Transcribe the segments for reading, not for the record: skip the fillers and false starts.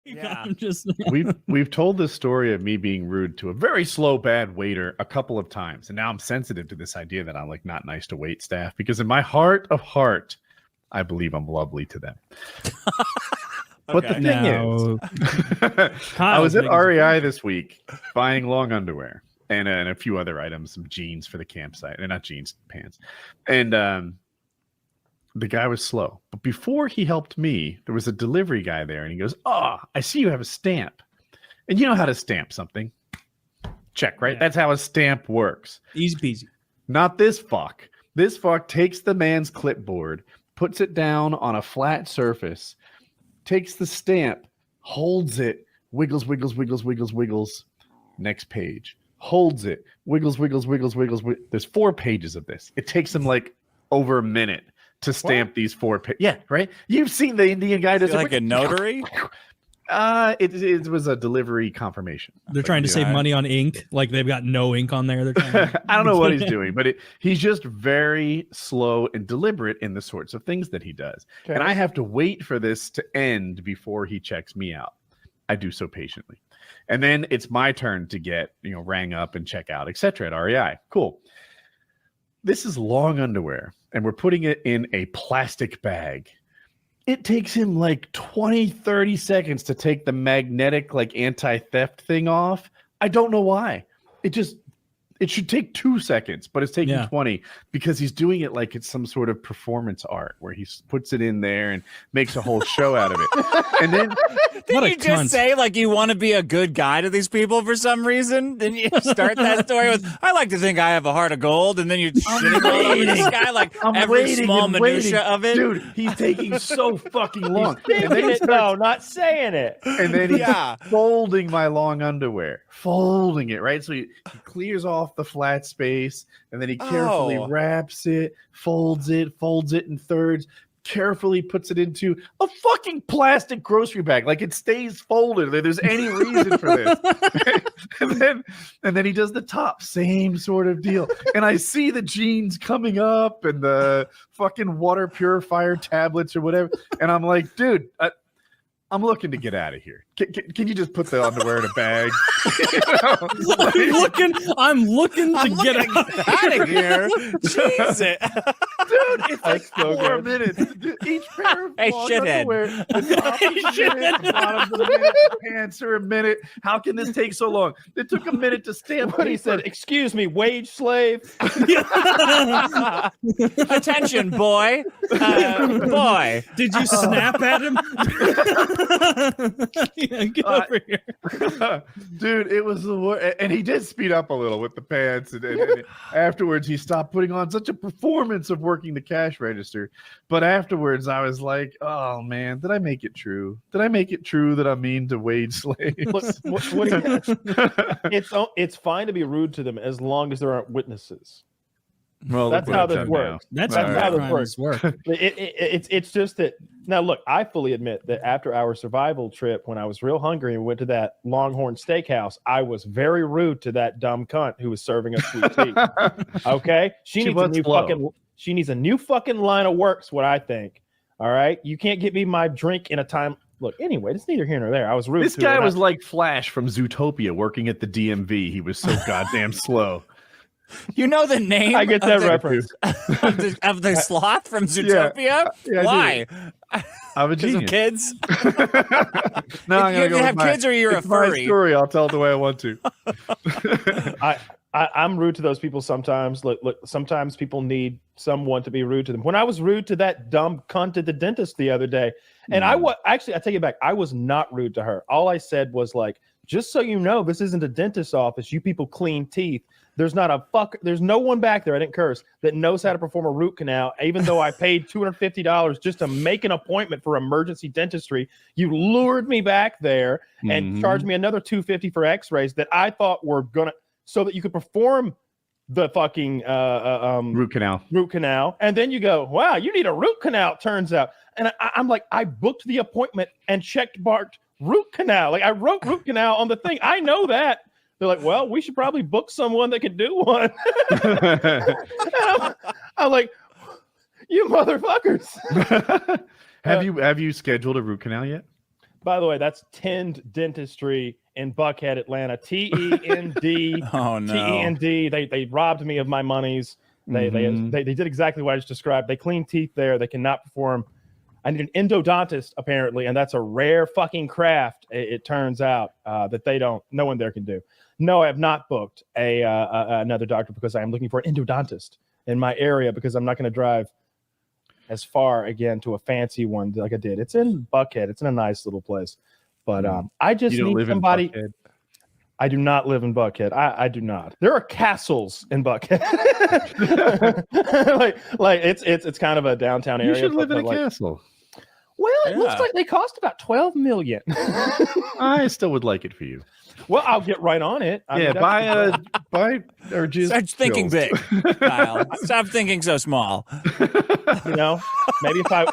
Yeah. I'm just we've told this story of me being rude to a very slow, bad waiter a couple of times, and now I'm sensitive to this idea that I'm like not nice to wait staff because in my heart of heart, I believe I'm lovely to them. But the thing is, I was at REI this week buying long underwear and a few other items, some jeans for the campsite, and not jeans, pants, and the guy was slow. But before he helped me, there was a delivery guy there, and he goes, "Oh, I see you have a stamp, and you know how to stamp something." Check, right? Yeah. That's how a stamp works. Easy peasy. Not this fuck. This fuck takes the man's clipboard, puts it down on a flat surface, takes the stamp, holds it, wiggles, wiggles, wiggles, wiggles, wiggles. Next page. Holds it, wiggles, wiggles, wiggles, wiggles. There's 4 pages of this. It takes him like over a minute to stamp these 4 pages. Yeah, right? You've seen the Indian guy does like a notary? It was a delivery confirmation. They're trying to save money on ink. Like they've got no ink on there. They're trying to... I don't know what he's doing, but he's just very slow and deliberate in the sorts of things that he does. Okay. And I have to wait for this to end before he checks me out. I do so patiently. And then it's my turn to get, rang up and check out, etc. at REI. Cool. This is long underwear, and we're putting it in a plastic bag. It takes him like 20, 30 seconds to take the magnetic, like anti-theft thing off. I don't know why. It should take 2 seconds, but it's taking 20 because he's doing it like it's some sort of performance art where he puts it in there and makes a whole show out of it. And then didn't you just say like you want to be a good guy to these people for some reason? Didn't you start that story with, I like to think I have a heart of gold, and then you're shitting all over this guy like every small minutia of it? Dude, he's taking so fucking long. No, not saying it. And then he's folding my long underwear. Folding it, right? So he clears off the flat space, and then he carefully wraps it, folds it in thirds, carefully puts it into a fucking plastic grocery bag, like it stays folded. There's any reason for this. and then he does the top, same sort of deal. And I see the jeans coming up and the fucking water purifier tablets or whatever, and I'm like, dude, I'm looking to get out of here. Can you just put the underwear in a bag? I'm looking to get out of here. Jesus. Dude, it's like 4 minutes. Each pair of underwear. The bottoms of a minute, the pants are a minute. How can this take so long? It took a minute to stamp. What he said, excuse me, wage slave. Attention, boy. Boy. Did you snap at him? Get over here. Dude, it was the worst. And he did speed up a little with the pants. And afterwards, he stopped putting on such a performance of working the cash register. But afterwards, I was like, oh, man, did I make it true? Did I make it true that I'm mean to wage slaves? It's fine to be rude to them as long as there aren't witnesses. Well, that's how this works. That's how this works. It's just that now. Look, I fully admit that after our survival trip, when I was real hungry and we went to that Longhorn Steakhouse, I was very rude to that dumb cunt who was serving us sweet tea. Okay, she needs a new fucking line of works. What I think. All right, you can't get me my drink in a time. Look, anyway, it's neither here nor there. I was rude. This guy was like Flash from Zootopia working at the DMV. He was so goddamn slow. You know the name? I get that reference of the sloth from Zootopia. Yeah, why? I'm a genius. Kids. No, you have kids, or you're a furry. My story. I'll tell it the way I want to. I'm rude to those people sometimes. Look, sometimes people need someone to be rude to them. When I was rude to that dumb cunt at the dentist the other day, and I take it back. I was not rude to her. All I said was like, just so you know, this isn't a dentist's office. You people clean teeth. There's no one back there, I didn't curse, that knows how to perform a root canal, even though I paid $250 just to make an appointment for emergency dentistry. You lured me back there and charged me another $250 for x-rays that I thought were gonna, so that you could perform the fucking root canal. And then you go, wow, you need a root canal, turns out. And I'm like, I booked the appointment and checked marked root canal. Like I wrote root canal on the thing. I know that. They're like, well, we should probably book someone that can do one. I'm like, you motherfuckers. Have you scheduled a root canal yet? By the way, that's Tend Dentistry in Buckhead, Atlanta. T-E-N-D. Oh no. T-E-N-D. They robbed me of my monies. They did exactly what I just described. They clean teeth there. They cannot perform. I need an endodontist, apparently, and that's a rare fucking craft. It turns out that no one there can do. No, I have not booked another doctor because I am looking for an endodontist in my area because I'm not going to drive as far again to a fancy one like I did. It's in Buckhead. It's in a nice little place, but I just need somebody. I do not live in Buckhead. I do not. There are castles in Buckhead. like it's kind of a downtown area. You should live in a castle. Well, it looks like they cost about $12 million. I still would like it for you. Well, I'll get right on it. Buy or just start thinking big, Kyle. Stop thinking so small. Maybe if I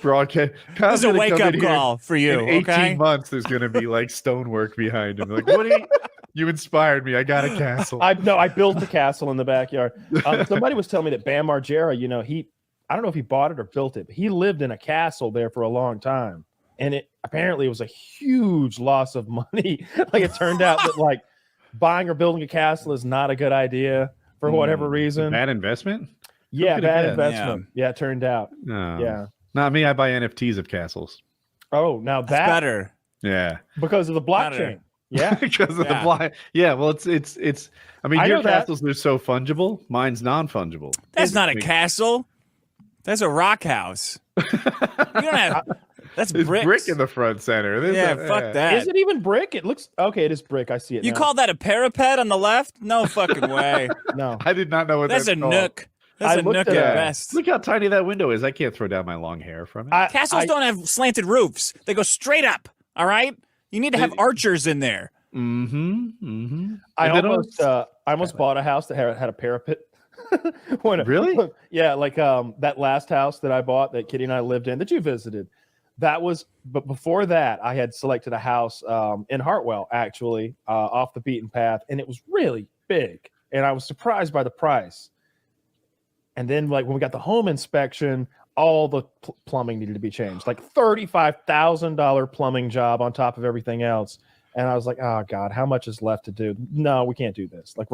broadcast. This is a wake-up call for you. In 18 okay? months, there's going to be like stonework behind him. Like, what? You inspired me. I got a castle. I built the castle in the backyard. Somebody was telling me that Bam Margera, I don't know if he bought it or built it, but he lived in a castle there for a long time. And it apparently was a huge loss of money. Like it turned out that like buying or building a castle is not a good idea for whatever reason. Bad investment? Yeah, bad investment. Yeah, it turned out. No. Yeah. Not me. I buy NFTs of castles. Oh, now that's better. Yeah. Because of the blockchain. Better. Yeah. Because of the block. Yeah, well, it's I mean, your castles are so fungible. Mine's non-fungible. That's not a castle. That's a rock house. You don't have that's bricks. Brick in the front center. Fuck that. Is it even brick? It looks okay. It is brick. I see it. You now. call that a parapet on the left? No fucking way. No, I did not know what that's a called. Nook. That's a Nook at best. Look how tiny that window is. I can't throw down my long hair from it. Castles don't have slanted roofs. They go straight up. All right. You need to have archers in there. I almost bought a house that had a parapet. Really? Yeah, like that last house that I bought that Kitty and I lived in that you visited. But before that, I had selected a house in Hartwell, actually, off the beaten path, and it was really big, and I was surprised by the price. And then, like when we got the home inspection, all the plumbing needed to be changed, like $35,000 plumbing job on top of everything else. And I was like, oh God, how much is left to do? No, we can't do this. Like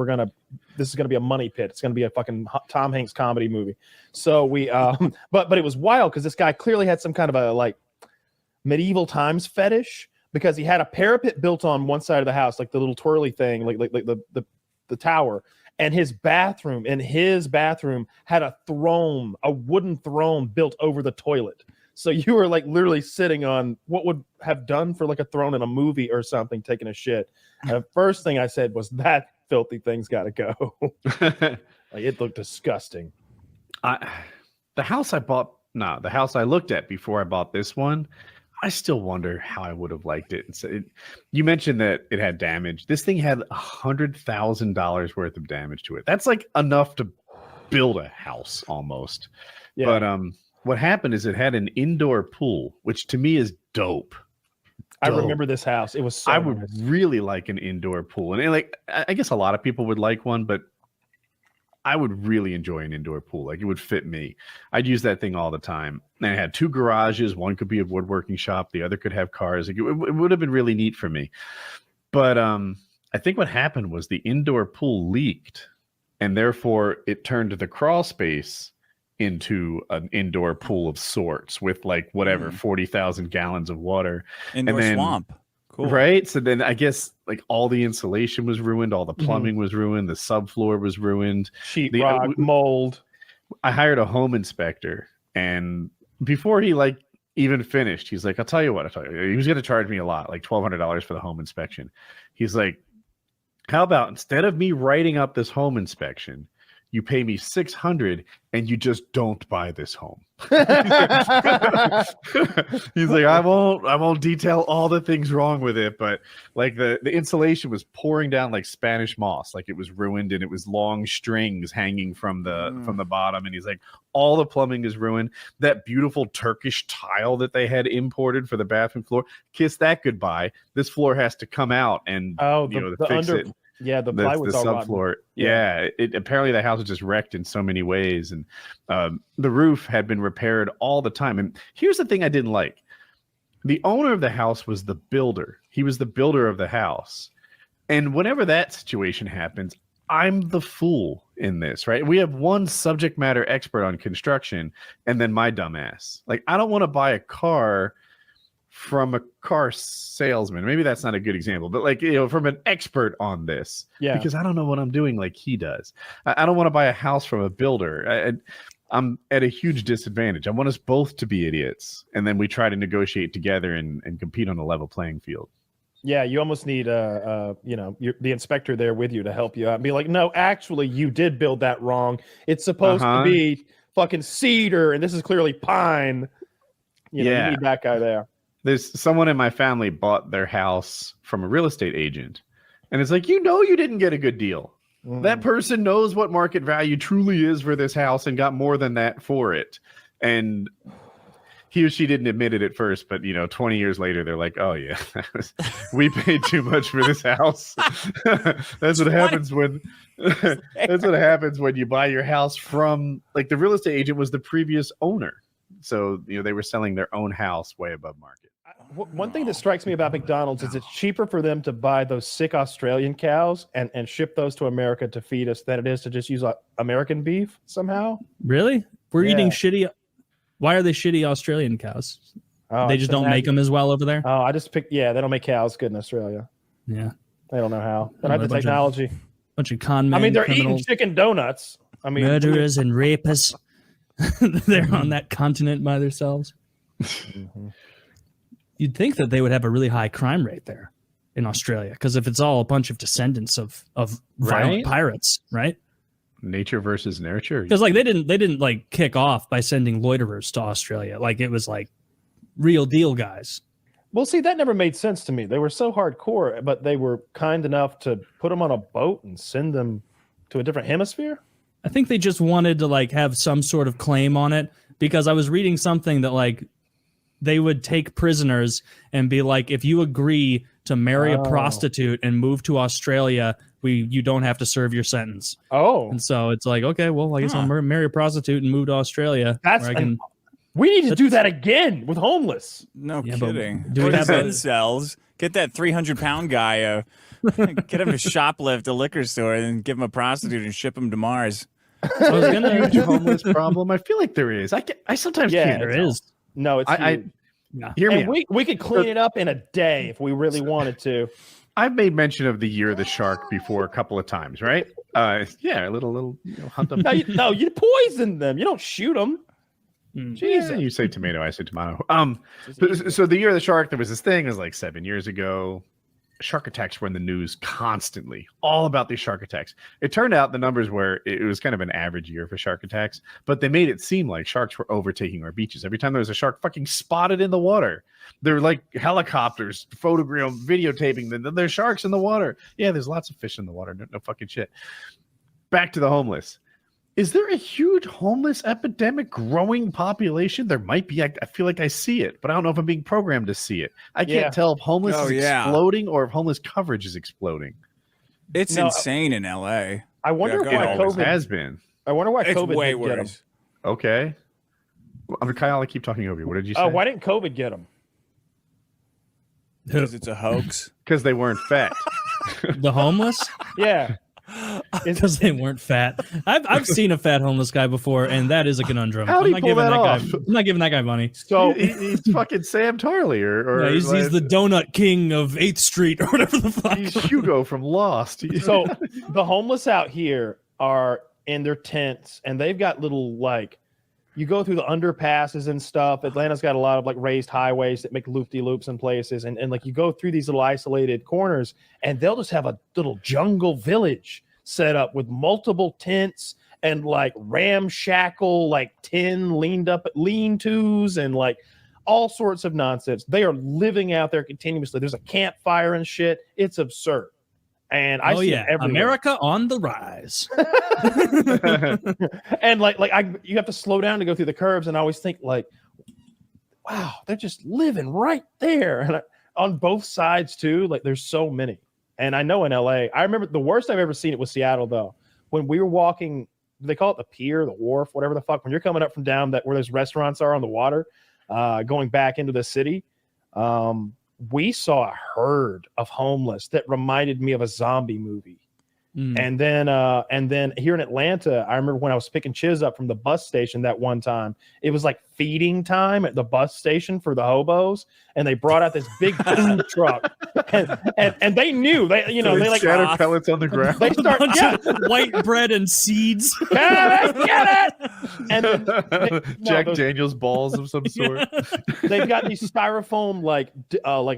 this is going to be a money pit. It's going to be a fucking Tom Hanks comedy movie. So we, but it was wild because this guy clearly had some kind of a like medieval times fetish because he had a parapet built on one side of the house, like the little twirly thing, like the tower. And his bathroom had a throne, a wooden throne built over the toilet. So you were like literally sitting on what would have done for like a throne in a movie or something, taking a shit. And the first thing I said was that filthy thing's got to go. Like it looked disgusting. The house I looked at before I bought this one, I still wonder how I would have liked it. You mentioned that it had damage. This thing had $100,000 worth of damage to it. That's like enough to build a house almost. Yeah. But what happened is it had an indoor pool, which to me is dope. I remember this house. It was so I would really like an indoor pool. And like I guess a lot of people would like one, but I would really enjoy an indoor pool. Like it would fit me. I'd use that thing all the time. And it had two garages. One could be a woodworking shop. The other could have cars. Like it would have been really neat for me. But I think what happened was the indoor pool leaked, and therefore it turned the crawl space into an indoor pool of sorts with like whatever 40,000 gallons of water. Indoor swamp. Cool. Right. So then I guess like all the insulation was ruined, all the plumbing was ruined, the subfloor was ruined, sheetrock, mold. I hired a home inspector, and before he like even finished, he's like, I'll tell you what, he was going to charge me a lot, like $1,200 for the home inspection. He's like, how about instead of me writing up this home inspection, you pay me $600 and you just don't buy this home. He's like, I won't detail all the things wrong with it, but like the insulation was pouring down like Spanish moss, like it was ruined, and it was long strings hanging from the bottom. And he's like, all the plumbing is ruined. That beautiful Turkish tile that they had imported for the bathroom floor, kiss that goodbye. This floor has to come out and fix it. Yeah, the plywood's all subfloor. Yeah, apparently the house was just wrecked in so many ways, and the roof had been repaired all the time. And here's the thing I didn't like: The owner of the house was the builder. He was the builder of the house. And whenever that situation happens, I'm the fool in this, right? We have one subject matter expert on construction and then my dumbass. Like, I don't want to buy a car from a car salesman. Maybe that's not a good example, but like, from an expert on this, because I don't know what I'm doing like he does. I don't want to buy a house from a builder. I'm at a huge disadvantage. I want us both to be idiots. And then we try to negotiate together and compete on a level playing field. Yeah, you almost need the inspector there with you to help you out and be like, no, actually, you did build that wrong. It's supposed to be fucking cedar, and this is clearly pine. You need that guy there. There's someone in my family bought their house from a real estate agent, and it's like, you didn't get a good deal. That person knows what market value truly is for this house and got more than that for it. And he or she didn't admit it at first, but 20 years later, they're like, "Oh yeah, we paid too much for this house." That's what happens when you buy your house from, like, the real estate agent was the previous owner, so they were selling their own house way above market. One thing that strikes me about McDonald's is it's cheaper for them to buy those sick Australian cows and ship those to America to feed us than it is to just use American beef somehow. Really? We're eating shitty. Why are they shitty Australian cows? They just don't make them as well over there? Oh, I just picked. Yeah, they don't make cows good in Australia. Yeah. They don't know how. They don't have the technology. Bunch of con men. I mean, they're eating chicken donuts. I mean, murderers and rapists. They're on that continent by themselves. You'd think that they would have a really high crime rate there in Australia, because if it's all a bunch of descendants of violent pirates, right? Nature versus nurture. Because like they didn't like kick off by sending loiterers to Australia. Like, it was like real deal guys. Well, see, that never made sense to me. They were so hardcore, but they were kind enough to put them on a boat and send them to a different hemisphere. I think they just wanted to like have some sort of claim on it, because I was reading something that like they would take prisoners and be like, if you agree to marry a prostitute and move to Australia, you don't have to serve your sentence. Oh. And so it's like, okay, well, I guess I'll marry a prostitute and move to Australia. We need to do that again with homeless. No kidding. Do we have incels? Get that 300-pound guy, get him to shoplift a liquor store and give him a prostitute and ship him to Mars. I was gonna huge homeless problem. I feel like there is. I sometimes can't. There is. No, it's hear me. We could clean it up in a day if we really wanted to. I've made mention of the year of the shark before a couple of times, right? A little hunt them. No, you poison them. You don't shoot them. Jesus. Yeah, you say tomato, I say tomato. So the year of the shark, there was this thing. It was like 7 years ago. Shark attacks were in the news constantly, all about these shark attacks. It turned out the numbers were, it was kind of an average year for shark attacks, but they made it seem like sharks were overtaking our beaches. Every time there was a shark fucking spotted in the water, there were like helicopters videotaping them. There's sharks in the water. Yeah, there's lots of fish in the water. No fucking shit. Back to the homeless. Is there a huge homeless epidemic, growing population? There might be. I feel like I see it, but I don't know if I'm being programmed to see it. I can't tell if homeless is exploding or if homeless coverage is exploding. It's insane in LA. I wonder why COVID has been. I wonder why it's COVID way didn't get worse. them. Okay. Kyle, I keep talking over you. What did you say? Why didn't COVID get them? Because it's a hoax. Because they weren't fat. The homeless? Yeah. Because they weren't fat. I've seen a fat homeless guy before, and that is a conundrum. How did he pull that off? I'm not giving that guy money. So he's fucking Sam Tarley, or he's the donut king of 8th Street or whatever the fuck. He's Hugo from Lost. So the homeless out here are in their tents, and they've got little, like, you go through the underpasses and stuff. Atlanta's got a lot of like raised highways that make loop-de-loops in places, and like you go through these little isolated corners, and they'll just have a little jungle village set up with multiple tents and like ramshackle like lean-tos and like all sorts of nonsense. They are living out there continuously. There's a campfire and shit. It's absurd. And I see it everywhere. America on the rise. And you have to slow down to go through the curbs, and I always think like, wow, they're just living right there. And on both sides too. Like, there's so many. And I know in LA, I remember the worst I've ever seen it was Seattle, though. When we were walking, they call it the pier, the wharf, whatever the fuck. When you're coming up from down where those restaurants are on the water, going back into the city, we saw a herd of homeless that reminded me of a zombie movie. And then here in Atlanta, I remember when I was picking Chiz up from the bus station that one time, it was like feeding time at the bus station for the hobos, and they brought out this big food truck, and they knew they like scatter pellets on the ground. They start white bread and seeds. Get it. And then Jack Daniels balls of some sort. They've got these styrofoam like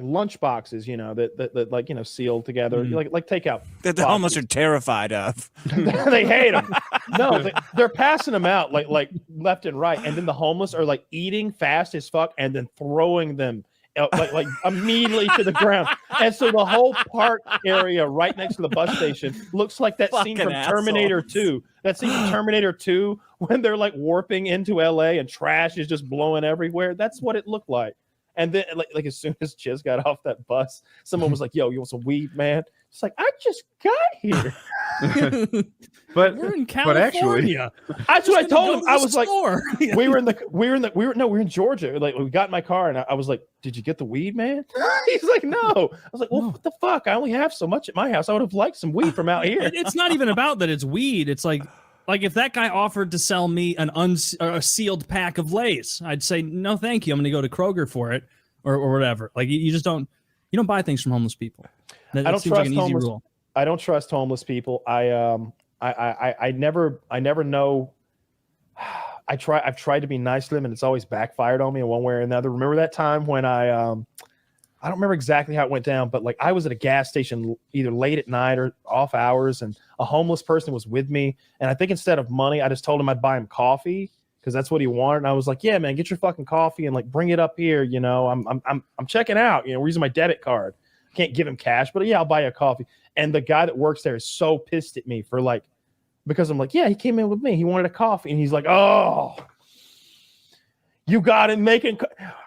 lunch boxes, that like sealed together, like takeout. That the homeless are terrified of. They hate them. No, they're passing them out like left and right, and then the homeless are like eating fast as fuck and then throwing them like immediately to the ground. And so the whole park area right next to the bus station looks like that scene from Terminator 2. That scene from Terminator 2 when they're like warping into LA and trash is just blowing everywhere. That's what it looked like. And then like as soon as Chiz got off that bus, someone was like, "Yo, you want some weed, man?" It's like, I just got here. But we're in California. That's what I told him. I was like, we were in Georgia. Like we got in my car and I was like, "Did you get the weed, man?" He's like, "No." I was like, "Well, what the fuck? I only have so much at my house. I would have liked some weed from out here." It's not even about that it's weed. It's like if that guy offered to sell me a sealed pack of Lay's, I'd say, "No, thank you. I'm going to go to Kroger for it," or whatever. Like you just don't buy things from homeless people. I don't trust homeless. I don't trust homeless people. I never know. I've tried to be nice to them, and it's always backfired on me in one way or another. Remember that time when I don't remember exactly how it went down, but like I was at a gas station either late at night or off hours, and a homeless person was with me. And I think instead of money, I just told him I'd buy him coffee because that's what he wanted. And I was like, "Yeah, man, get your fucking coffee and like bring it up here. I'm checking out. We're using my debit card. Can't give him cash, but yeah, I'll buy you a coffee." And the guy that works there is so pissed at me because I'm like, "Yeah, he came in with me. He wanted a coffee." And he's like, "Oh, you got him making,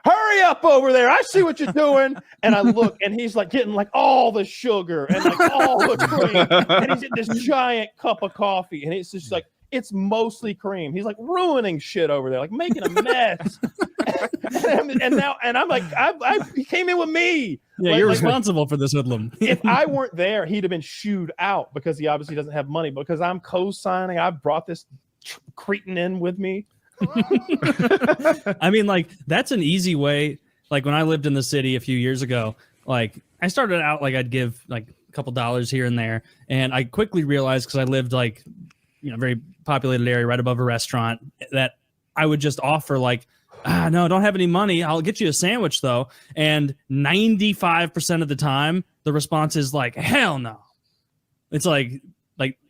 hurry up over there. I see what you're doing." And I look and he's like getting like all the sugar and like all the cream. And he's getting this giant cup of coffee. And it's just like, it's mostly cream. He's like ruining shit over there, like making a mess. and I'm like, he came in with me. Yeah, you're responsible for this hoodlum. If I weren't there, he'd have been shooed out because he obviously doesn't have money. Because I'm co-signing, I've brought this cretin in with me. I mean, like that's an easy way. Like when I lived in the city a few years ago, like I started out like I'd give like a couple dollars here and there, and I quickly realized because I lived like very populated area right above a restaurant that I would just offer like, "No, I don't have any money. I'll get you a sandwich though." And 95% of the time, the response is like, "Hell no." It's like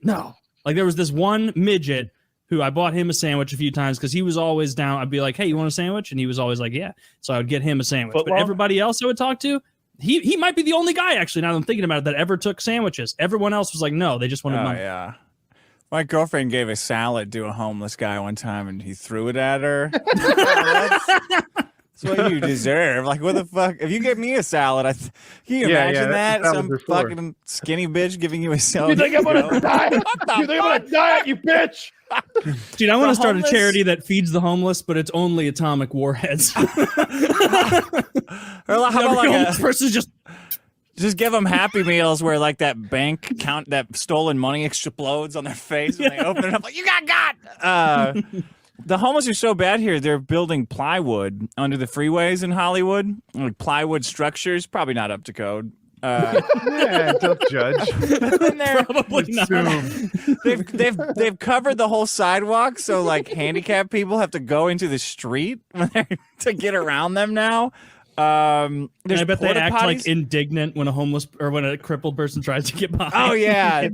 no. Like there was this one midget who I bought him a sandwich a few times because he was always down. I'd be like, "Hey, you want a sandwich?" And he was always like, "Yeah." So I would get him a sandwich. But everybody else I would talk to, he might be the only guy actually, now that I'm thinking about it, that ever took sandwiches. Everyone else was like, no, they just wanted money. Yeah. My girlfriend gave a salad to a homeless guy one time, and he threw it at her. That's what you deserve. Like, what the fuck? If you give me a salad, can you imagine that? Some fucking skinny bitch giving you a salad. You think I'm gonna diet? You think I'm gonna diet, you bitch? Dude, I want to start a charity that feeds the homeless, but it's only atomic warheads. Or how about like a person just give them Happy Meals where like that bank account, that stolen money explodes on their face when they open it up like, "You got." The homeless are so bad here. They're building plywood under the freeways in Hollywood, like plywood structures. Probably not up to code. Yeah, don't judge. Probably not. They've covered the whole sidewalk, so like handicapped people have to go into the street to get around them now. I bet they act like indignant when a crippled person tries to get by. Oh yeah,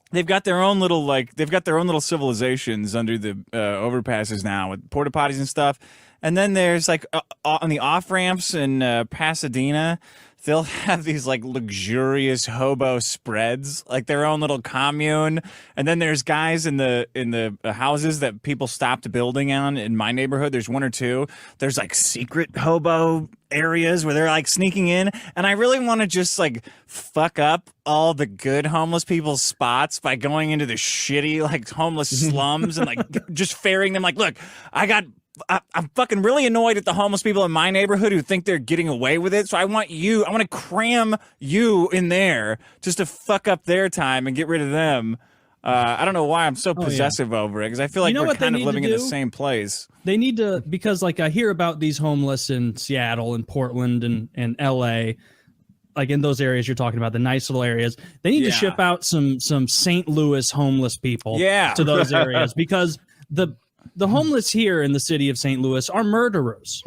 they've got their own little civilizations under the overpasses now with porta potties and stuff. And then there's like on the off ramps in Pasadena, they'll have these like luxurious hobo spreads, like their own little commune. And then there's guys in the houses that people stopped building on in my neighborhood. There's one or two. There's like secret hobo areas where they're like sneaking in. And I really want to just like fuck up all the good homeless people's spots by going into the shitty like homeless slums and like just ferrying them like, "Look, I got I'm fucking really annoyed at the homeless people in my neighborhood who think they're getting away with it. So I want to cram you in there just to fuck up their time and get rid of them. I don't know why I'm so possessive over it, because I feel like we're kind of living in the same place. They need to, because like I hear about these homeless in Seattle and Portland and LA, like in those areas you're talking about, the nice little areas. They need to ship out some St. Louis homeless people to those areas, because the homeless here in the city of St. Louis are murderers.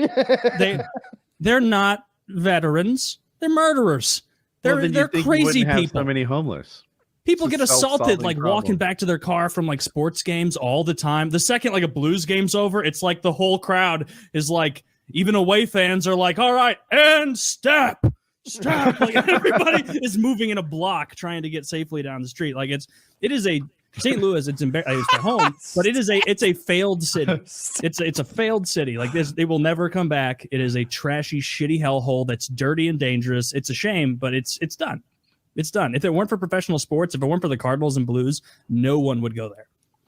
They're not veterans. They're murderers. They're crazy people. So many homeless. People get assaulted like walking back to their car from like sports games all the time. The second like a Blues game's over, it's like the whole crowd is like, even away fans are like, all right, and step. Like everybody is moving in a block trying to get safely down the street. Like it is a St. Louis. It's their home, but it's a failed city. It's a failed city. Like this, they will never come back. It is a trashy, shitty hellhole that's dirty and dangerous. It's a shame, but it's done. It's done. If it weren't for professional sports, if it weren't for the Cardinals and Blues, no one would go there.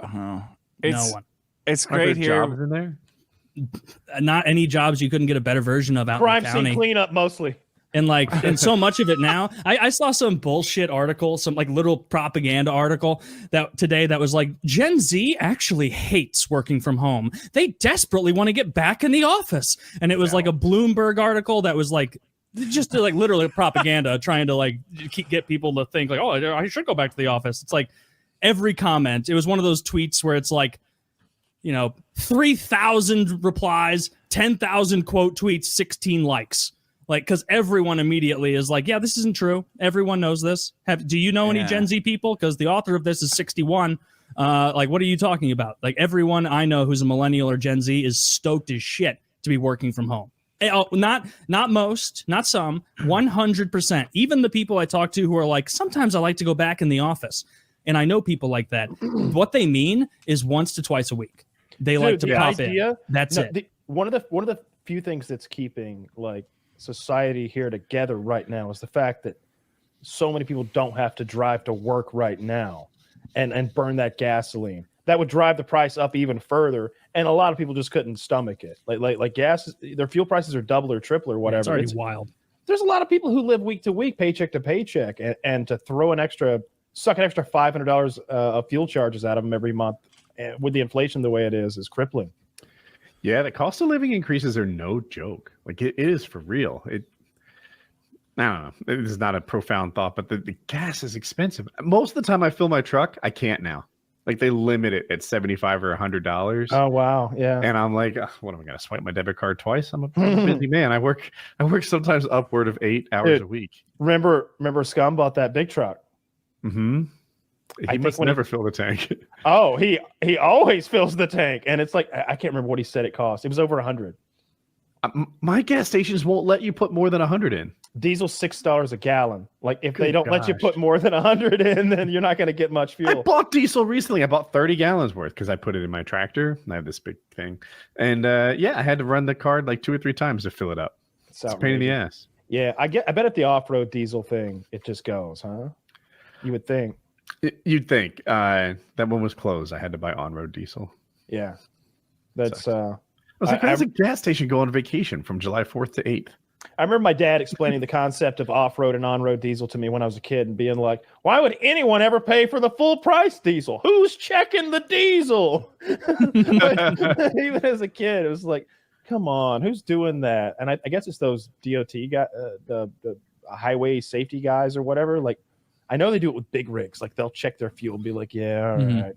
No one. It's great here. Jobs in there? Not any jobs you couldn't get a better version of out crime in the county. scene cleanup mostly. And so much of it now, I saw some bullshit article, some like little propaganda article that was like, Gen Z actually hates working from home. They desperately want to get back in the office. And it was like a Bloomberg article that was like, just like literally propaganda trying to like get people to think like, oh, I should go back to the office. It's like every comment. It was one of those tweets where it's like, 3,000 replies, 10,000 quote tweets, 16 likes. Like, because everyone immediately is like, yeah, this isn't true. Everyone knows this. Do you know any Gen Z people? Because the author of this is 61. Like, what are you talking about? Like, everyone I know who's a millennial or Gen Z is stoked as shit to be working from home. Not most, not some, 100%. Even the people I talk to who are like, sometimes I like to go back in the office. And I know people like that. What they mean is once to twice a week. They like to pop in. That's it. One of the few things that's keeping like society here together right now is the fact that so many people don't have to drive to work right now and burn that gasoline. That would drive the price up even further, and a lot of people just couldn't stomach it. Like gas, their fuel prices are double or triple or whatever. It's already wild. There's a lot of people who live week to week, paycheck to paycheck, and to throw suck an extra $500 of fuel charges out of them every month, with the inflation the way it is crippling. Yeah, the cost of living increases are no joke. Like it is for real. I don't know. It is not a profound thought, but the gas is expensive. Most of the time I fill my truck, I can't now. Like they limit it at $75 or $100. Oh wow, yeah. And I'm like, what am I gonna swipe my debit card twice? I'm a busy man. I work sometimes upward of 8 hours a week. Remember, Scum bought that big truck. Mm-hmm. He must never fill the tank. Oh, he always fills the tank, and it's like I can't remember what he said it cost. It was over 100. My gas stations won't let you put more than 100 in. Diesel $6 a gallon. Like if they don't let you put more than 100 in, then you're not going to get much fuel. I bought diesel recently. I bought 30 gallons worth because I put it in my tractor. I have this big thing, and I had to run the card like 2 or 3 times to fill it up. It's a pain in the ass. Yeah, I bet at the off-road diesel thing, it just goes, huh? You would think. You'd think that one was closed. I had to buy on-road diesel. Yeah, that's. I was like, how's a gas station go on vacation from July 4th to 8th? I remember my dad explaining the concept of off-road and on-road diesel to me when I was a kid, and being like, "Why would anyone ever pay for the full price diesel? Who's checking the diesel?" Even as a kid, it was like, "Come on, who's doing that?" And I guess it's those DOT guys, the highway safety guys or whatever. Like, I know they do it with big rigs. Like they'll check their fuel and be like, "Yeah, all right."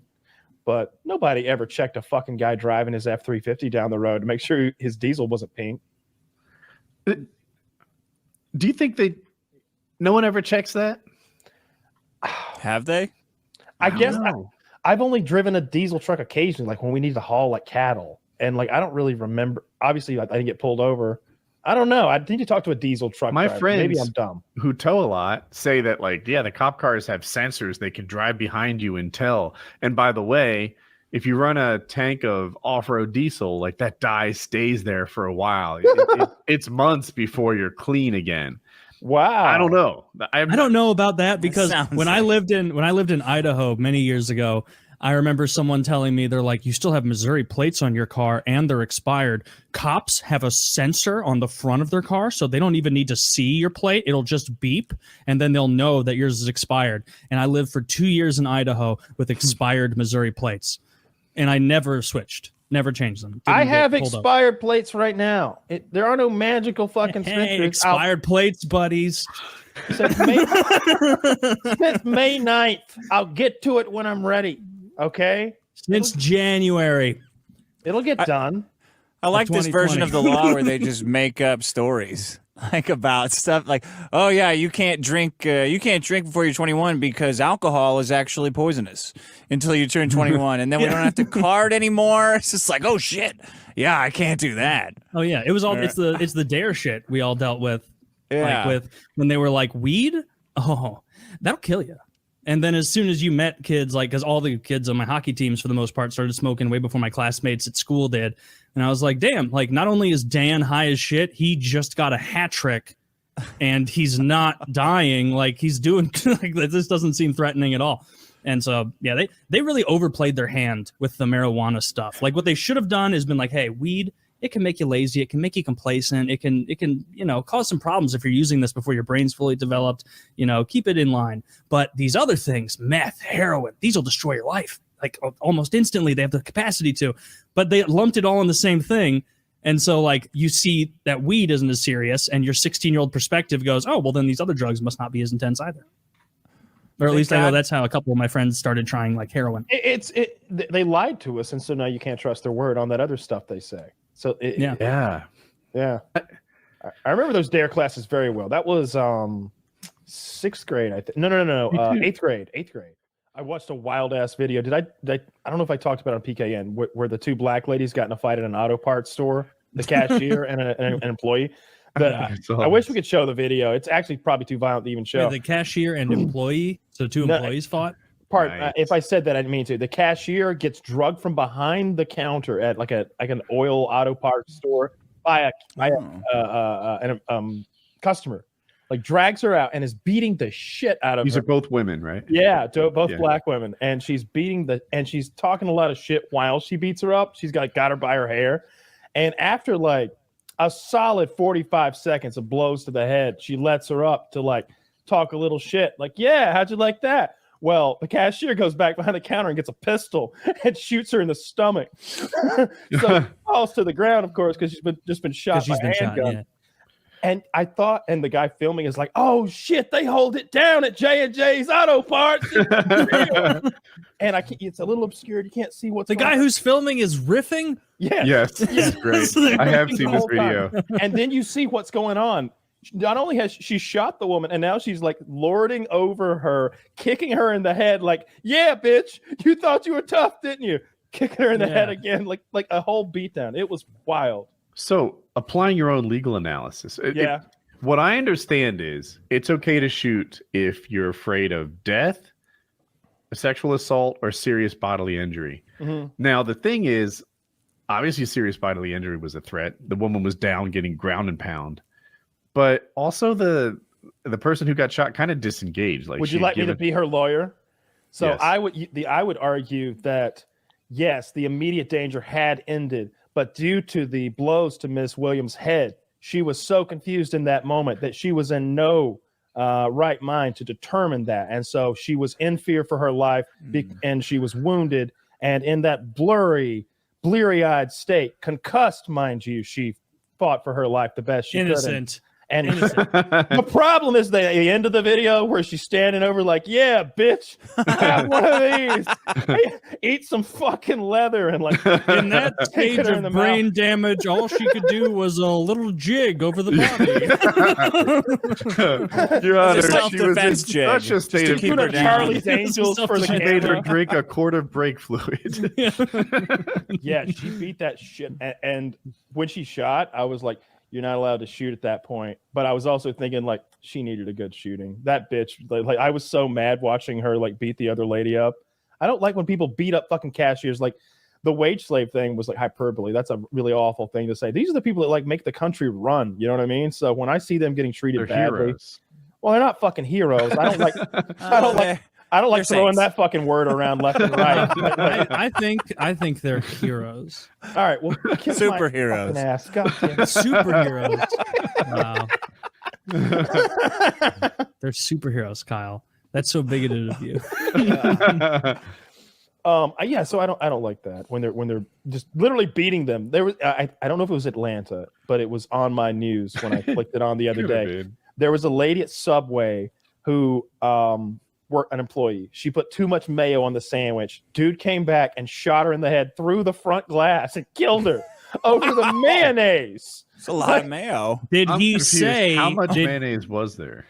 But nobody ever checked a fucking guy driving his F-350 down the road to make sure his diesel wasn't pink. Do you think no one ever checks that? Have they? I guess I've only driven a diesel truck occasionally, like when we need to haul like cattle. And like, I don't really remember. Obviously, I didn't get pulled over. I don't know. I need to talk to a diesel truck driver. Friends, maybe I'm dumb, who tow a lot, say that like, the cop cars have sensors. They can drive behind you and tell. And by the way, if you run a tank of off-road diesel, like that dye stays there for a while. It's months before you're clean again. Wow. I don't know. I don't know about that because when I lived in Idaho many years ago, I remember someone telling me, they're like, you still have Missouri plates on your car and they're expired. Cops have a sensor on the front of their car, so they don't even need to see your plate. It'll just beep, and then they'll know that yours is expired. And I lived for 2 years in Idaho with expired Missouri plates, and I never switched, never changed them. I have expired plates right now. There are no magical fucking sensors. Expired plates, buddies. Since May 9th, I'll get to it when I'm ready. Okay? Since January. It'll get done. I like this version of the law where they just make up stories like about stuff like, oh yeah, you can't drink before you're 21 because alcohol is actually poisonous until you turn 21, and then we don't have to card anymore. It's just like, oh shit, yeah, I can't do that. Oh yeah, it was all it's the dare shit we all dealt with. Yeah. Like with when they were like, weed, oh, that'll kill you. And then as soon as you met kids, like, because all the kids on my hockey teams for the most part started smoking way before my classmates at school did. And I was like, damn, like, not only is Dan high as shit, he just got a hat trick and he's not dying. Like, he's doing, like, this doesn't seem threatening at all. And so, yeah, they really overplayed their hand with the marijuana stuff. Like, what they should have done is been like, hey, weed, it can make you lazy. It can make you complacent. It can, cause some problems if you're using this before your brain's fully developed. Keep it in line. But these other things, meth, heroin, these will destroy your life. Like almost instantly, they have the capacity to. But they lumped it all in the same thing. And so, like, you see that weed isn't as serious, and your 16-year-old perspective goes, oh, well, then these other drugs must not be as intense either. Or at least I know that's how a couple of my friends started trying, like, heroin. They lied to us, and so now you can't trust their word on that other stuff they say. So yeah. I remember those DARE classes very well. That was sixth grade, I think. No. Eighth grade. I watched a wild ass video. I don't know if I talked about it on PKN where the two black ladies got in a fight at an auto parts store, the cashier and an employee. But I wish we could show the video. It's actually probably too violent to even show. The cashier and employee. So two employees fought. Nice. If I said that, I didn't mean to. The cashier gets drugged from behind the counter at like an oil auto parts store by a customer, like drags her out and is beating the shit out of her. These are both women, right? Yeah, both black women, and she's she's talking a lot of shit while she beats her up. She's got her by her hair, and after like a solid 45 seconds of blows to the head, she lets her up to like talk a little shit, like, yeah, how'd you like that? Well, the cashier goes back behind the counter and gets a pistol and shoots her in the stomach. So she falls to the ground, of course, because she's been shot by a handgun. Yeah. And I thought, and the guy filming is like, "Oh shit, they hold it down at J&J's Auto Parts." And it's a little obscured; you can't see what's. The guy who's filming is riffing. Yeah. Yes, this is great. I have seen this video. And then you see what's going on. Not only has she shot the woman, and now she's like lording over her, kicking her in the head, like, "Yeah, bitch, you thought you were tough, didn't you?" Kicking her in the head again, like a whole beatdown. It was wild. So, applying your own legal analysis. What I understand is it's okay to shoot if you're afraid of death, sexual assault, or serious bodily injury. Mm-hmm. Now, the thing is, obviously, serious bodily injury was a threat. The woman was down getting ground and pound. But also the person who got shot kind of disengaged. Like, would you like me to be her lawyer? So yes. I would argue that, yes, the immediate danger had ended, but due to the blows to Miss Williams' head, she was so confused in that moment that she was in no right mind to determine that. And so she was in fear for her life, and she was wounded. And in that bleary-eyed state, concussed, mind you, she fought for her life the best she could. And the problem is the end of the video where she's standing over like, yeah, bitch, have one of these. Eat some fucking leather. And like in that stage of brain damage, all she could do was a little jig over the body. Your Honor, she was in such a state of keep her Charlie's Angels for she made her drink a quart of brake fluid. Yeah, she beat that shit. And when she shot, I was like, you're not allowed to shoot at that point. But I was also thinking, like, she needed a good shooting. That bitch, like I was so mad watching her, like, beat the other lady up. I don't like when people beat up fucking cashiers. Like, the wage slave thing was, like, hyperbole. That's a really awful thing to say. These are the people that, like, make the country run. You know what I mean? So when I see them getting treated badly, heroes. Well, they're not fucking heroes. I I don't like They're throwing saints. that fucking word around left and right. I think they're heroes. All right, well, kiss my Superheroes. fucking ass. God damn. Superheroes. Wow. They're superheroes, Kyle. That's so bigoted of you. Yeah, so I don't like that when they're just literally beating them. There was I don't know if it was Atlanta, but it was on my news when I clicked it on the other day. There was a lady at Subway who worked an employee. She put too much mayo on the sandwich. Dude came back and shot her in the head through the front glass and killed her over the mayonnaise. It's a lot of mayo. Did I'm he confused. say how much mayonnaise was there?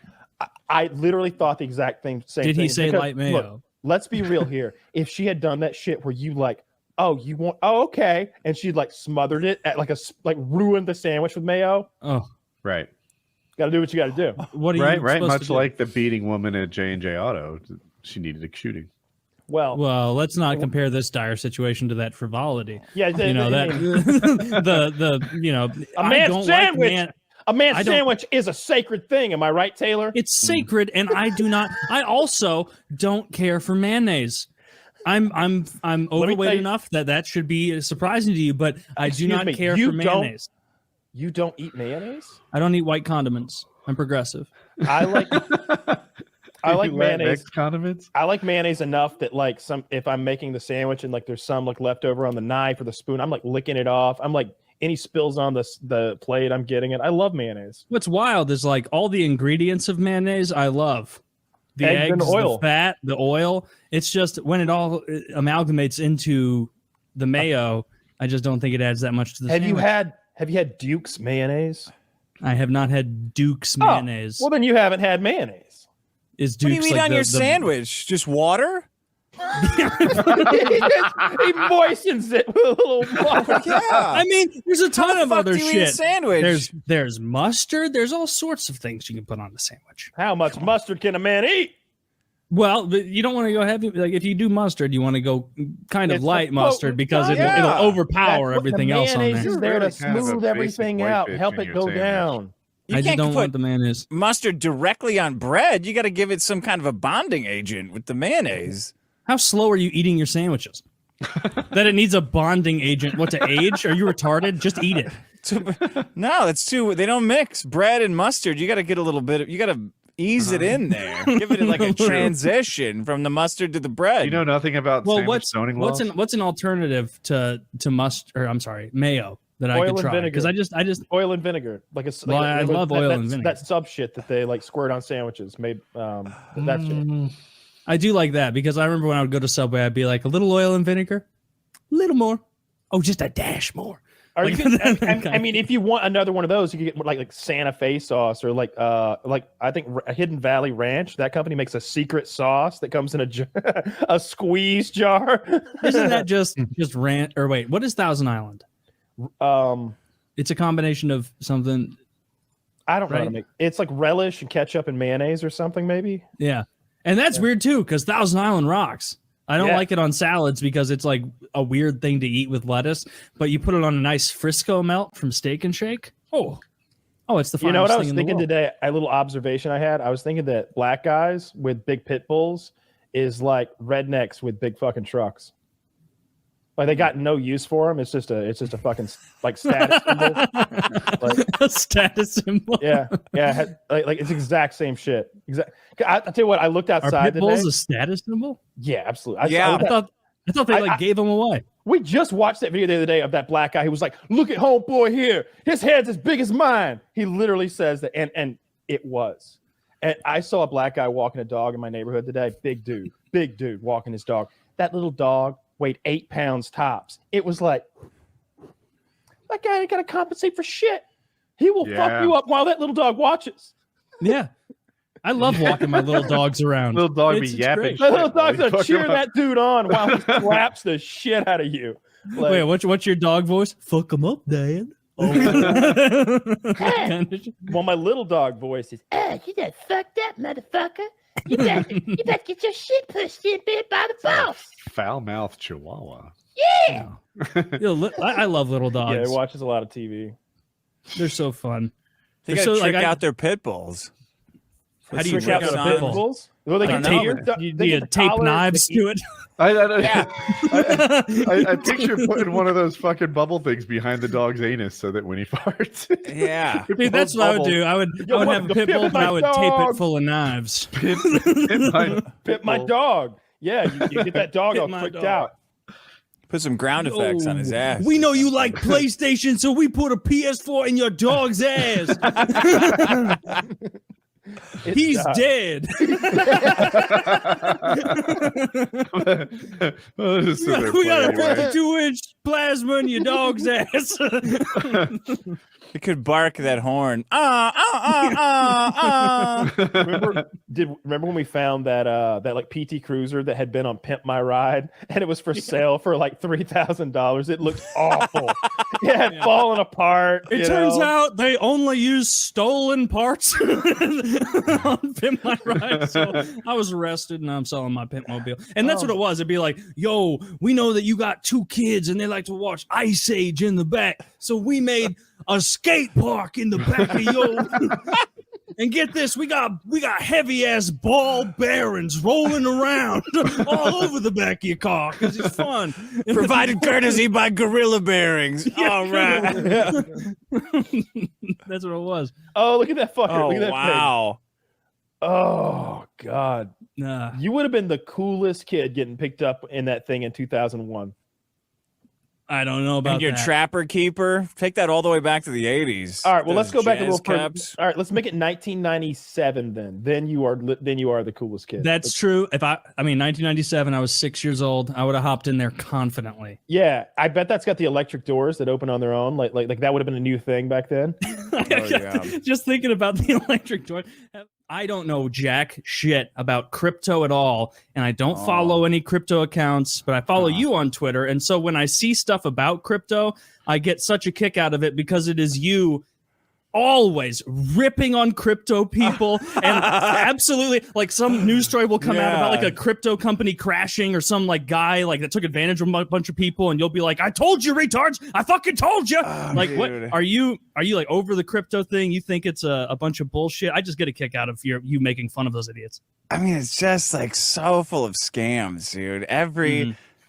I literally thought the exact same thing. Did he say because, light mayo? Look, let's be real here. If she had done that shit where you like, oh, you want, oh, okay, and she'd like smothered it at like ruined the sandwich with mayo. Oh, Right. Got to do what you got to do. what are you Right. supposed Much to do? like the beating woman at J&J Auto. She needed a shooting. Well, Let's not compare this dire situation to that frivolity. yeah, You know that a I man's don't sandwich. Like A man's I don't- sandwich is a sacred thing. Am I right, Taylor? it's sacred, and I do not. I also don't care for mayonnaise. I'm overweight you- enough that should be surprising to you, but I do Excuse not me, care you for don't- mayonnaise. You don't eat mayonnaise? I don't eat white condiments. I'm progressive. I like I like You mayonnaise. Latinx condiments. I like mayonnaise enough that like if I'm making the sandwich and like there's some like left over on the knife or the spoon, I'm like licking it off. I'm like any spills on the plate, I'm getting it. I love mayonnaise. What's wild is like all the ingredients of mayonnaise I love. The Eggs eggs, and oil. the fat, the oil. It's just when it all amalgamates into the mayo, I just don't think it adds that much to the sandwich. Have you had Duke's mayonnaise? I have not had Duke's mayonnaise. Well, then you haven't had mayonnaise. Is What do Duke's you eat like on your sandwich? Just water? He moistens it with a little water. Yeah. I mean, there's a ton of fuck other do you eat a shit. sandwich? There's mustard. There's all sorts of things you can put on a sandwich. How much mustard can a man eat? Well, but you don't want to go heavy. Like if you do mustard, you want to go kind of It's light like- mustard because yeah. it'll overpower That's what everything the else on mayonnaise there. is there to Really kind of a smooth basic everything white out, bitch help in it your go sandwich. down. You I just can't don't put want the mayonnaise. mustard directly on bread. You got to give it some kind of a bonding agent with the mayonnaise. How slow are you eating your sandwiches? That it needs a bonding agent. What, to age? Are you retarded? Just eat it. No, it's too. They don't mix bread and mustard. You got to get a little bit of. You got to ease it in there. Give it like a transition from the mustard to the bread. You know nothing about Well, sandwich what's zoning laws? what's an alternative to mustard? Or I'm sorry, mayo that I Oil could and try vinegar. because I just Oil and vinegar, like a. Well, I love oil and vinegar. That sub shit that they like squirt on sandwiches. Made that shit. I do like that because I remember when I would go to Subway, I'd be like a little oil and vinegar, a little more. Oh, just a dash more. Or Like, you can, that I mean, if you want another one of those, you can get like Santa Fe sauce or like I think a Hidden Valley Ranch. That company makes a secret sauce that comes in a a squeeze jar. Isn't that just ranch? Or wait, what is Thousand Island? It's a combination of something. I don't know how to Right. make. It's like relish and ketchup and mayonnaise or something maybe. Yeah, and that's weird too because Thousand Island rocks. I don't Yeah. like it on salads because it's like a weird thing to eat with lettuce. But you put it on a nice Frisco melt from Steak and Shake. Oh, it's the finest You know what I thing was in the thinking world. today? A little observation I had. I was thinking that black guys with big pit bulls is like rednecks with big fucking trucks. Like they got no use for them. It's just a fucking like status symbol. Like, A status symbol. yeah, like it's exact same shit. I'll tell you what. I looked Are outside pit bulls today. a status symbol? Yeah, absolutely. Yeah. I thought they like gave them away. We just watched that video the other day of that black guy who was like, "Look at homeboy here. His head's as big as mine." He literally says that, and it was. And I saw a black guy walking a dog in my neighborhood today. Big dude walking his dog. That little dog weighed 8 pounds tops. It was like, that guy ain't got to compensate for shit. He will fuck you up while that little dog watches. Yeah. I love walking my little dogs around. Little dog be It's yapping. great. That little shit while dog's you gonna fuck cheer him up. that dude on while he slaps the shit out of you. Like, Wait, what's your dog voice? Fuck them up, Dad. well, Kind of shit. my little dog voice is, You done fucked up, motherfucker. You better get your shit pushed in bit by the boss. Foul mouth chihuahua. I love little yeah, dogs. he watches a lot of TV. They're so fun. They They're got to so, trick like, out their pit bulls. How do you Trick out trick the out a pit pit bull? bulls? Well, they I can don't know. tape, Do they you get the tape collar, knives the- to it? I picture putting one of those fucking bubble things behind the dog's anus so that when he farts, Yeah. it Dude, that's blows what I would bubbles. do. I would Yo, have a welcome to pit bull, Pit but I My would tape it Dog. full of knives. Pit my Pit my dog. Yeah, you get that dog Pit all my freaked dog. out. Put some ground effects on his ass. We or know you something. like PlayStation, so we put a PS4 in your dog's ass. He's dead. Well, just sit there We got a play anyway. 52-inch plasma in your dog's ass. It could bark that horn. Remember when we found that like PT Cruiser that had been on Pimp My Ride and it was for sale for like $3,000? It looked awful. It had fallen apart. It turns out they only use stolen parts on Pimp My Ride. So I was arrested and I'm selling my Pimp Mobile. And that's what it was. It'd be like, yo, we know that you got 2 kids and they like to watch Ice Age in the back. So we made a skate park in the back of your and get this, we got heavy ass ball bearings rolling around all over the back of your car because it's fun. Provided courtesy by Gorilla Bearings. All right. That's what it was. Oh, look at that fucker. Oh, Look at that wow. pig. Oh, God. Nah. You would have been the coolest kid getting picked up in that thing in 2001. I don't know about And your that. Trapper Keeper. Take that all the way back to the 80s. All right, well, let's Those go back a jazz little further. caps. All right, let's make it 1997 then. Then you are the coolest kid. That's true. If I mean 1997, I was 6 years old. I would have hopped in there confidently. Yeah, I bet that's got the electric doors that open on their own. Like that would have been a new thing back then. yeah. Just thinking about the electric door. I don't know jack shit about crypto at all, and I don't follow any crypto accounts, but I follow you on Twitter. And so when I see stuff about crypto, I get such a kick out of it because it is you always ripping on crypto people and absolutely like some news story will come out about like a crypto company crashing or some like guy like that took advantage of a bunch of people and you'll be like, I told you, retards, I fucking told you. Like dude. what are you like over the crypto thing? You think it's a bunch of bullshit? I just get a kick out of you making fun of those idiots. I mean, it's just like so full of scams, dude.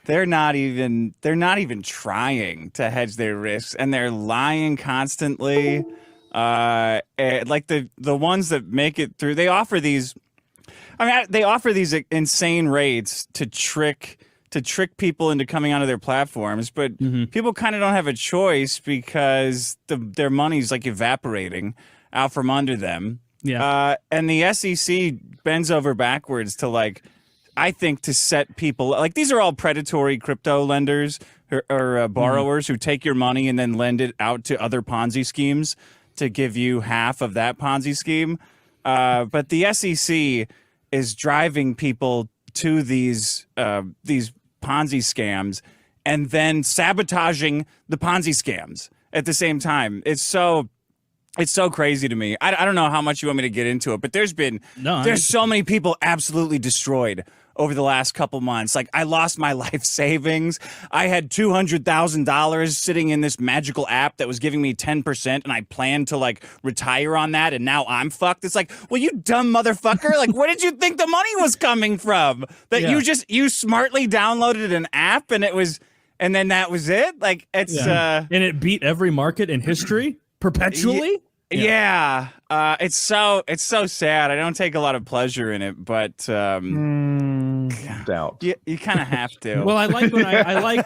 They're not even trying to hedge their risks and they're lying constantly. Like the ones that make it through, they offer these insane rates to trick people into coming onto their platforms, but people kind of don't have a choice because their money's like evaporating out from under them. Yeah. And the SEC bends over backwards to like, I think, to set people like these are all predatory crypto lenders or borrowers who take your money and then lend it out to other Ponzi schemes to give you half of that Ponzi scheme. But the SEC is driving people to these Ponzi scams and then sabotaging the Ponzi scams at the same time. It's so crazy to me. I don't know how much you want me to get into it, but there's so many people absolutely destroyed over the last couple months. Like I lost my life savings. I had $200,000 sitting in this magical app that was giving me 10%, and I planned to like retire on that, and now I'm fucked. It's like, well, you dumb motherfucker. Like, where did you think the money was coming from? That you smartly downloaded an app and then that was it? Like it's and it beat every market in history perpetually. Yeah. It's so sad. I don't take a lot of pleasure in it, but Doubt. you kind of have to. Well, I like when I like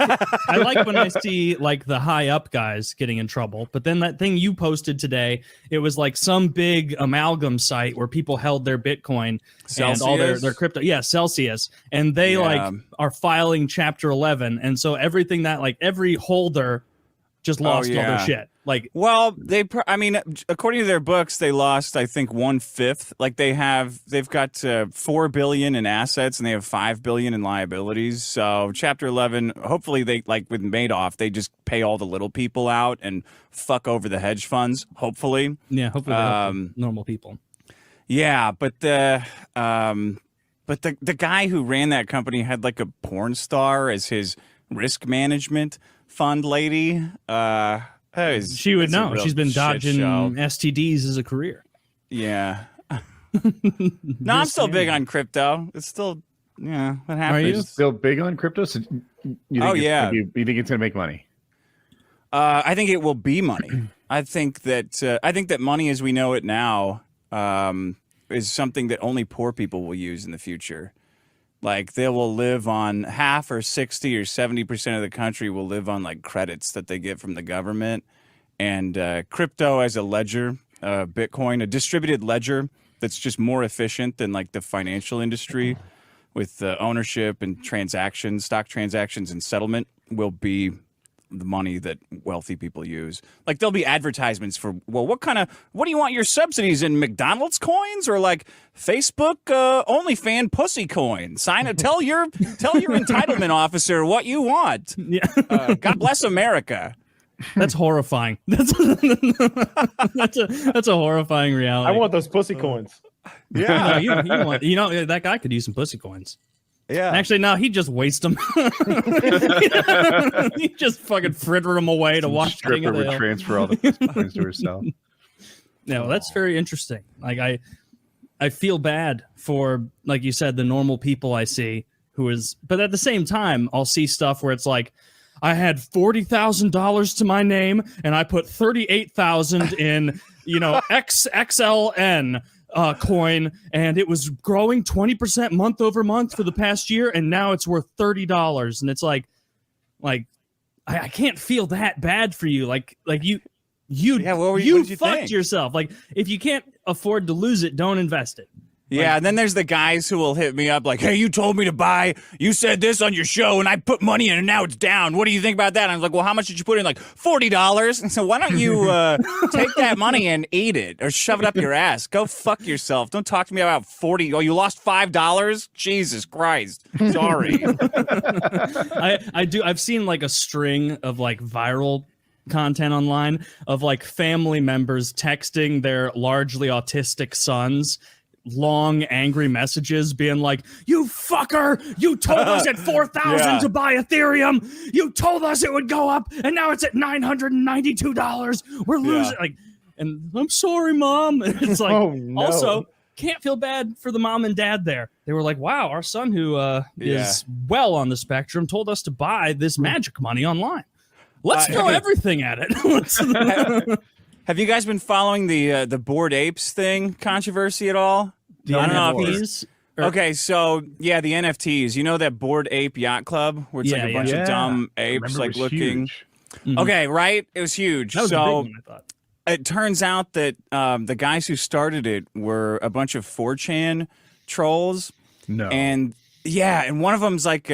when I see like the high up guys getting in trouble. But then that thing you posted today, it was like some big amalgam site where people held their Bitcoin and all their crypto. Yeah, Celsius, and they like are filing Chapter 11, and so everything that like every holder just lost all their shit. Like, well, according to their books, they lost, I think, 1/5. Like they've got $4 billion in assets and they have $5 billion in liabilities. So Chapter 11, hopefully they like with Madoff, they just pay all the little people out and fuck over the hedge funds. Hopefully, yeah, hopefully they help the normal people. Yeah, but the guy who ran that company had like a porn star as his risk management fund lady. She would know. She's been dodging STDs as a career. Yeah. No, I'm still big on crypto. It's still, yeah, what happens? Are you still big on crypto? So you think you think it's gonna make money? I think it will be money. I think that money as we know it now is something that only poor people will use in the future. Like they will live on half or 60 or 70% of the country will live on like credits that they get from the government, and crypto as a ledger, Bitcoin, a distributed ledger that's just more efficient than like the financial industry with ownership and transactions, stock transactions and settlement will be the money that wealthy people use. Like there'll be advertisements for, well, what do you want your subsidies in, McDonald's coins or like Facebook OnlyFan pussy coin? Tell your entitlement officer what you want. Yeah. God bless America. That's horrifying. That's a horrifying reality. I want those pussy coins. Yeah. No, you want that guy could use some pussy coins. Yeah. Actually, no, he'd just waste them. He'd just fucking fritter them away to watch King of the Hill. Transfer all the coins to herself. Yeah, well, that's very interesting. Like I feel bad for, like you said, the normal people I see but at the same time, I'll see stuff where it's like, I had $40,000 to my name and I put 38,000 in, XLN coin, and it was growing 20% month over month for the past year, and now it's worth $30. And it's like I can't feel that bad for you. Like you fucked yourself. Like if you can't afford to lose it, don't invest it. Yeah, and then there's the guys who will hit me up like, hey, you told me to buy, you said this on your show, and I put money in, and now it's down. What do you think about that? And I was like, well, how much did you put in? Like, $40. And so why don't you take that money and eat it or shove it up your ass? Go fuck yourself. Don't talk to me about 40. Oh, you lost $5? Jesus Christ. Sorry. I've seen like a string of like viral content online of like family members texting their largely autistic sons long angry messages being like, you fucker, you told us at 4,000 to buy Ethereum, you told us it would go up, and now it's at $992. We're losing. Like, and I'm sorry, Mom. And it's like, also can't feel bad for the mom and dad there. They were like, wow, our son who is well on the spectrum told us to buy this magic money online. Let's throw everything at it. Have you guys been following the Bored Apes thing controversy at all? The NFTs? Okay, so the NFTs. You know that Bored Ape Yacht Club, where it's like a bunch of dumb apes like looking. Huge. Okay, right? It was huge. That was a big one, I thought. It turns out that the guys who started it were a bunch of 4chan trolls. No. And one of them's like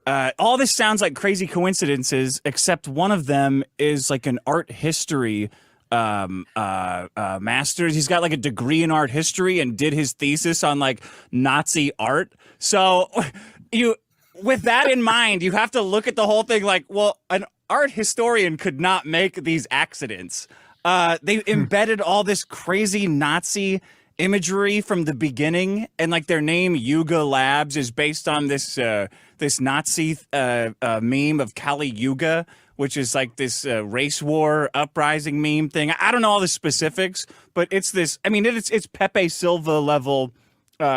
all this sounds like crazy coincidences, except one of them is like an art history master's. He's got like a degree in art history and did his thesis on like Nazi art. So with that in mind, you have to look at the whole thing like, well, an art historian could not make these accidents. They embedded all this crazy Nazi imagery from the beginning, and like their name Yuga Labs is based on this Nazi meme of Kali Yuga, which is like this race war uprising meme thing. I don't know all the specifics, but it's this. I mean, it's Pepe Silva level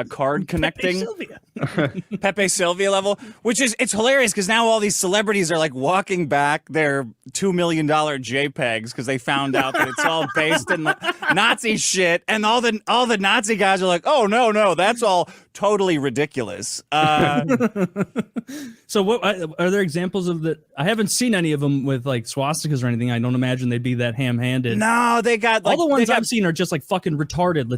card connecting. Pepe Sylvia level, which is it's hilarious because now all these celebrities are like walking back their $2 million JPEGs because they found out that it's all based in Nazi shit, and all the Nazi guys are like, oh no, that's all totally ridiculous. So what are there examples of that? I haven't seen any of them with like swastikas or anything. I don't imagine they'd be that ham-handed. No, they got like, all the ones I've seen are just like fucking retarded.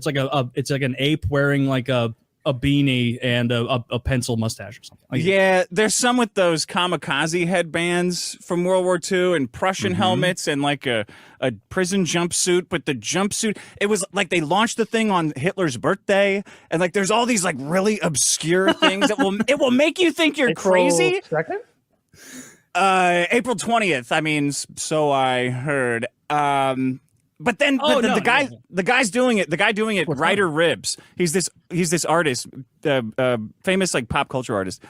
It's like an ape wearing like a beanie and a pencil mustache or something. Like there's some with those kamikaze headbands from World War II and Prussian helmets and like a prison jumpsuit. But the jumpsuit, it was like they launched the thing on Hitler's birthday, and like there's all these like really obscure things that will make you think you're crazy. Second? April 20th. I mean, so I heard. But then the guy's doing it. The guy doing it, Ryder Ribs. He's this artist, famous like pop culture artist,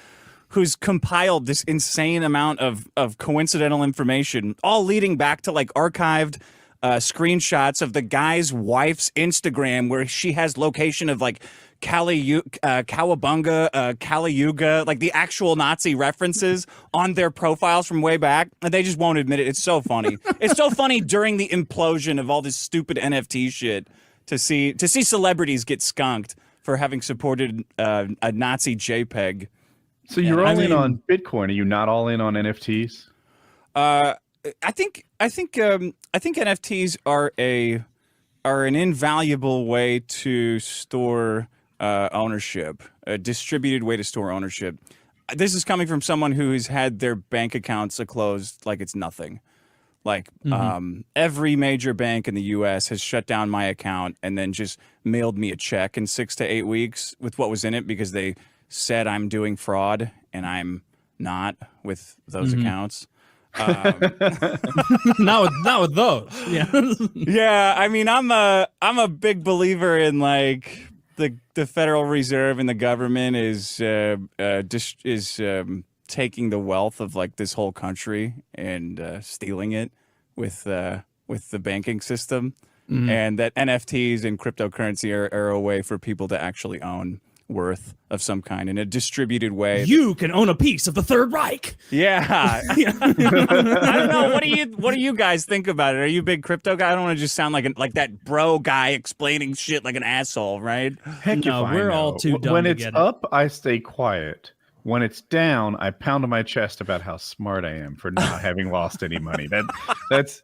who's compiled this insane amount of coincidental information, all leading back to like archived screenshots of the guy's wife's Instagram where she has location of like Cowabunga, Caliuga, like the actual Nazi references on their profiles from way back, and they just won't admit it. It's so funny. It's so funny during the implosion of all this stupid NFT shit to see celebrities get skunked for having supported a Nazi JPEG. So you're all in on Bitcoin. Are you not all in on NFTs? I think NFTs are an invaluable way to store ownership, a distributed way to store ownership. This is coming from someone who has had their bank accounts closed like it's nothing. Like every major bank in the U.S. has shut down my account and then just mailed me a check in 6 to 8 weeks with what was in it because they said I'm doing fraud and I'm not with those accounts. Not with those. Yeah. Yeah. I mean, I'm a big believer in like the Federal Reserve and the government is taking the wealth of like this whole country and stealing it with the banking system, and that NFTs and cryptocurrency are a way for people to actually own worth of some kind in a distributed way. You can own a piece of the Third Reich. Yeah. I don't know. What do you guys think about it? Are you a big crypto guy? I don't want to just sound like that bro guy explaining shit like an asshole, right? Heck, no, we're all too dumb when to it's get up, I stay quiet. When it's down, I pound on my chest about how smart I am for not having lost any money. That's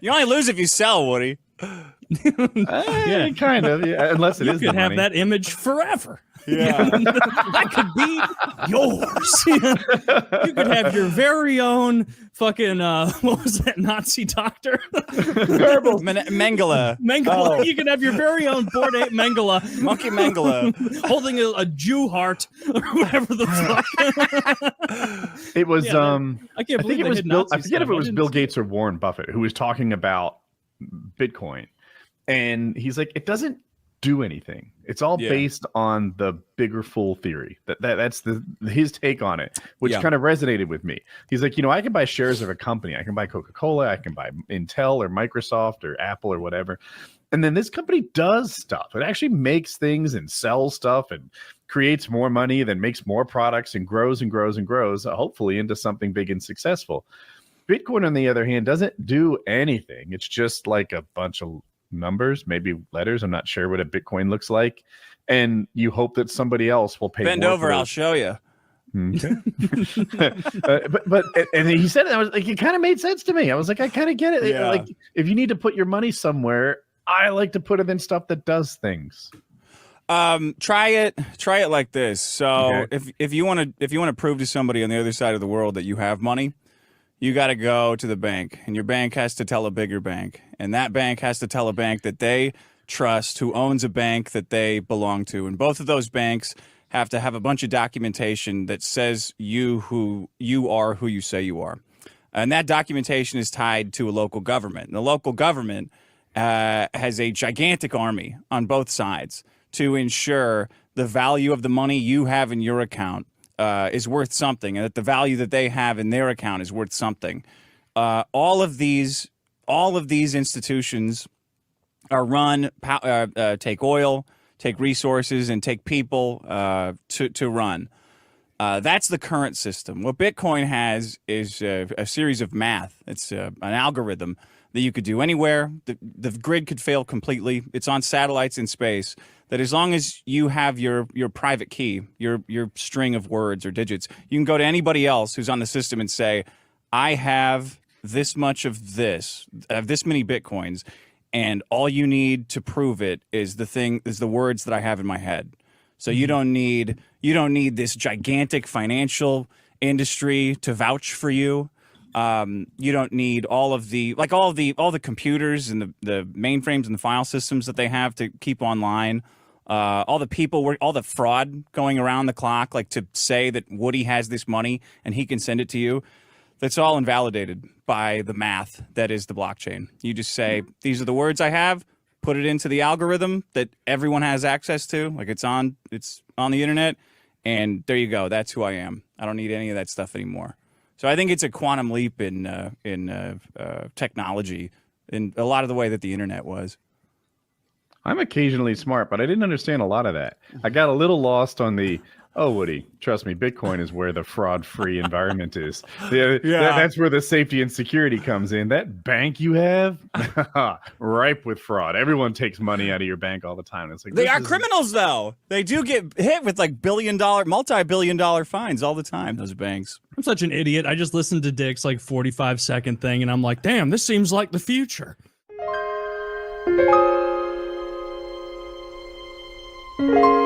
You only lose if you sell, Woody. Yeah. Kind of. Yeah, unless it You is could the have money. that image forever. Yeah. That could be yours. You could have your very own fucking what was that Nazi doctor? Mengele. Mengele. You could have your very own Bored Ape Mengele, Monkey Mengele. holding a Jew heart or whatever the fuck. It was Yeah, I can't I believe think it they was hid Bill, Nazi I forget if stuff. it was I Bill didn't- Gates or Warren Buffett who was talking about Bitcoin, and he's like, it doesn't do anything. It's all based on the bigger fool theory. That's his take on it, which kind of resonated with me. He's like, I can buy shares of a company. I can buy Coca-Cola. I can buy Intel or Microsoft or Apple or whatever. And then this company does stuff. It actually makes things and sells stuff and creates more money, then makes more products and grows and grows and grows, hopefully into something big and successful. Bitcoin, on the other hand, doesn't do anything. It's just like a bunch of numbers, maybe letters. I'm not sure what a Bitcoin looks like. And you hope that somebody else will pay Bend more over, for I'll it. show you. Okay. but he said it. I was like, it kind of made sense to me. I was like, I kind of get it. Yeah. Like, if you need to put your money somewhere, I like to put it in stuff that does things. Try it like this. So Okay. if you want to prove to somebody on the other side of the world that you have money, you got to go to the bank, and your bank has to tell a bigger bank, and that bank has to tell a bank that they trust who owns a bank that they belong to, and both of those banks have to have a bunch of documentation that says who you say you are, and that documentation is tied to a local government. And the local government has a gigantic army on both sides to ensure the value of the money you have in your account is worth something, and that the value that they have in their account is worth something. All of these institutions are run, take oil, take resources, and take people to run. That's the current system. What Bitcoin has is a series of math. It's an algorithm that you could do anywhere. The grid could fail completely. It's on satellites in space. That as long as you have your private key, your string of words or digits, you can go to anybody else who's on the system and say, I have this much of this, I have this many Bitcoins, and all you need to prove it is the words that I have in my head. So you don't need this gigantic financial industry to vouch for you. You don't need all the computers and the mainframes and the file systems that they have to keep online. All the people, all the fraud going around the clock, like to say that Woody has this money and he can send it to you. That's all invalidated by the math that is the blockchain. You just say, these are the words I have, put it into the algorithm that everyone has access to. Like it's on the internet, and there you go. That's who I am. I don't need any of that stuff anymore. So I think it's a quantum leap in technology in a lot of the way that the internet was. I'm occasionally smart, but I didn't understand a lot of that. I got a little lost on the, oh, Woody, trust me, Bitcoin is where the fraud-free environment is. That's where the safety and security comes in. That bank you have, ripe with fraud. Everyone takes money out of your bank all the time. It's like they are criminals, though. They do get hit with like multi-billion-dollar fines all the time, those banks. I'm such an idiot. I just listened to Dick's like 45-second thing, and I'm like, damn, this seems like the future. you